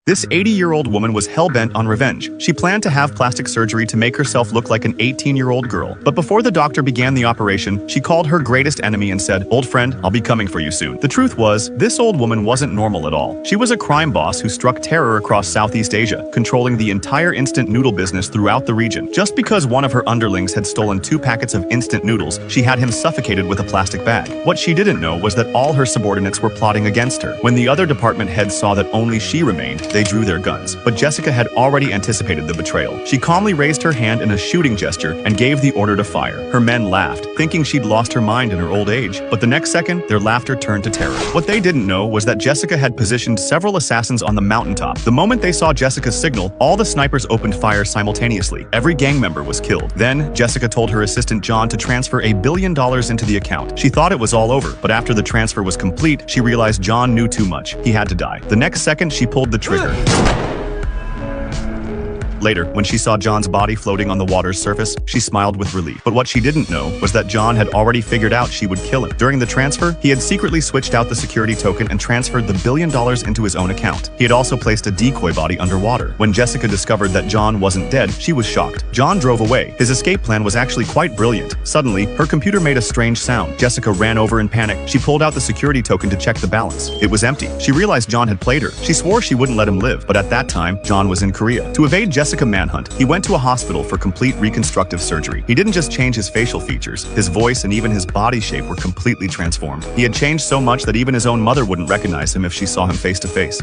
This 80-year-old woman was hell-bent on revenge. She planned to have plastic surgery to make herself look like an 18-year-old girl. But before the doctor began the operation, she called her greatest enemy and said, "Old friend, I'll be coming for you soon." The truth was, this old woman wasn't normal at all. She was a crime boss who struck terror across Southeast Asia, controlling the entire instant noodle business throughout the region. Just because one of her underlings had stolen 2 packets of instant noodles, she had him suffocated with a plastic bag. What she didn't know was that all her subordinates were plotting against her. When the other department heads saw that only she remained, they drew their guns. But Jessica had already anticipated the betrayal. She calmly raised her hand in a shooting gesture and gave the order to fire. Her men laughed, thinking she'd lost her mind in her old age. But the next second, their laughter turned to terror. What they didn't know was that Jessica had positioned several assassins on the mountaintop. The moment they saw Jessica's signal, all the snipers opened fire simultaneously. Every gang member was killed. Then, Jessica told her assistant John to transfer $1 billion into the account. She thought it was all over, but after the transfer was complete, she realized John knew too much. He had to die. The next second, she pulled the trigger. Later, when she saw John's body floating on the water's surface, she smiled with relief. But what she didn't know was that John had already figured out she would kill him. During the transfer, he had secretly switched out the security token and transferred the $1 billion into his own account. He had also placed a decoy body underwater. When Jessica discovered that John wasn't dead, she was shocked. John drove away. His escape plan was actually quite brilliant. Suddenly, her computer made a strange sound. Jessica ran over in panic. She pulled out the security token to check the balance. It was empty. She realized John had played her. She swore she wouldn't let him live, but at that time, John was in Korea. To evade Jessica manhunt, he went to a hospital for complete reconstructive surgery. He didn't just change his facial features, his voice and even his body shape were completely transformed. He had changed so much that even his own mother wouldn't recognize him if she saw him face to face.